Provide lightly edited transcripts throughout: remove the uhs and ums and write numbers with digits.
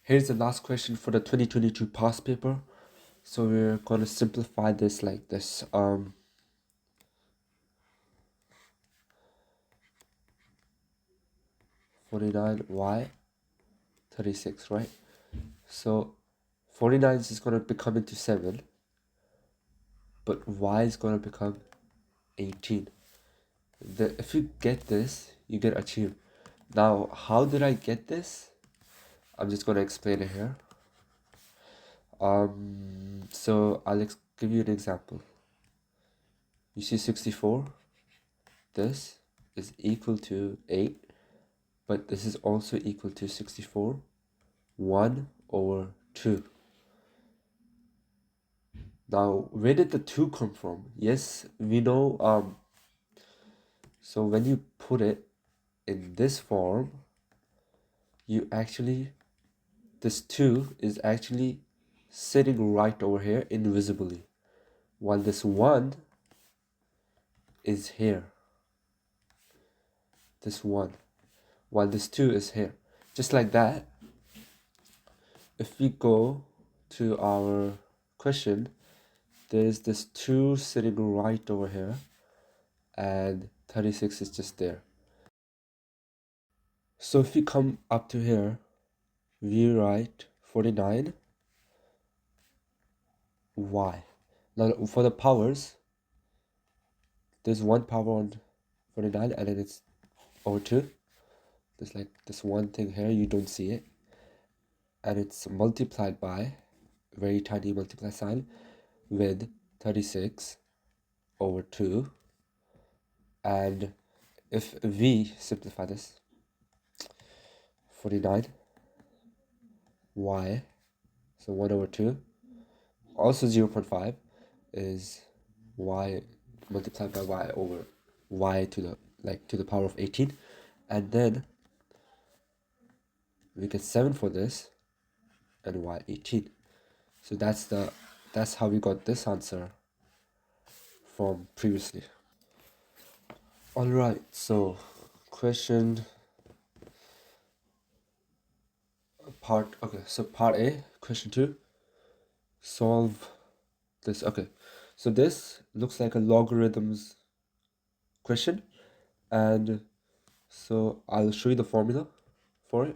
Here's the last question for the 2022 past paper. So we're gonna simplify this like this. 49y 36, right? So 49 is gonna become into 7, but y is gonna become 18. If you get this, you get achieved. Now, how did I get this? I'm just gonna explain it here. So I'll give you an example. You see 64? This is equal to 8, but this is also equal to 64, 1 over 2. Now, where did the 2 come from? Yes, we know, so when you put it in this form, you actually, this 2 is actually sitting right over here invisibly, while this 1 is here. This 1, while this 2 is here. Just like that, if we go to our question, there's this 2 sitting right over here, and 36 is just there. So if we come up to here, we write 49 y. Now for the powers, there's one power on 49 and then it's over 2. There's like this one thing here, you don't see it. And it's multiplied by, very tiny multiply sign, with 36 over 2. And if we simplify this, 49 y, so 1 over 2, also 0.5 is y multiplied by y over y to the power of 18, and then we get 7 for this and y 18. So that's how we got this answer from previously. All right, so question part A, question 2, solve this. Okay, so this looks like a logarithms question, and so I'll show you the formula for it.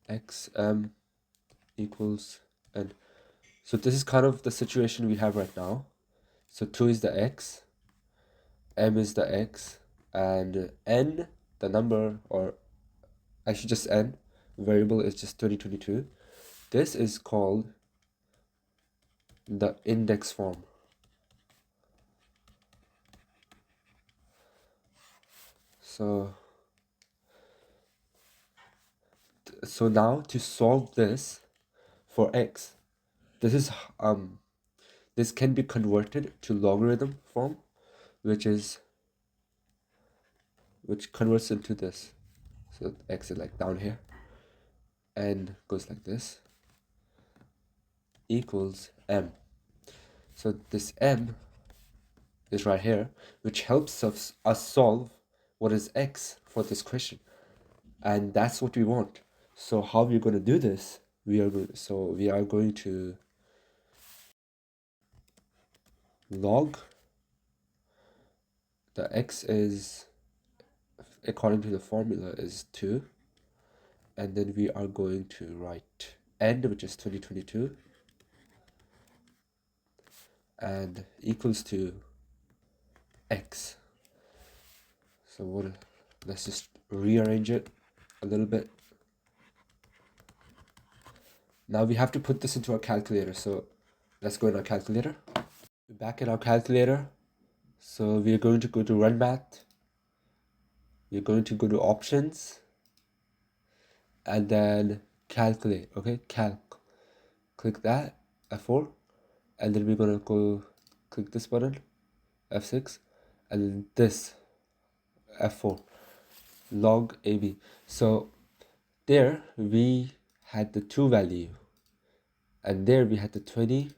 Xm equals n. So this is kind of the situation we have right now. So 2 is the x, m is the x, and n, the number, or actually just n, variable is just 2022. This is called the index form. So now to solve this for x, this can be converted to logarithm form, which converts into this. So x is like down here, and goes like this, equals m. So this m is right here, which helps us solve what is x for this question, and that's what we want. So how we're going to do this? We are going to log the x is, according to the formula, is 2, and then we are going to write n, which is 2022, and equals to x. So let's just rearrange it a little bit. Now we have to put this into our calculator, so let's go in our calculator. We're back in our calculator, so we're going to go to run math. We're going to go to options, and then calculate. Okay, click that, F4, and then we're gonna go click this button, F6, and then this, F4, log AB. So there we had the 2 value, and there we had the 20,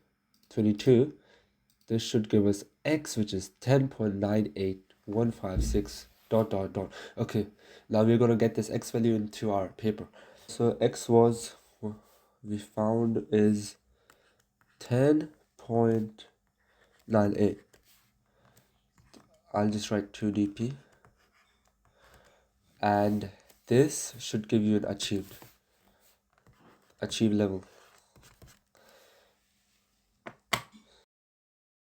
22. This should give us x, which is 10.98156 ... Okay, now we're gonna get this x value into our paper. So x was we found is 10.98. I'll just write 2dp, and this should give you an achieved level.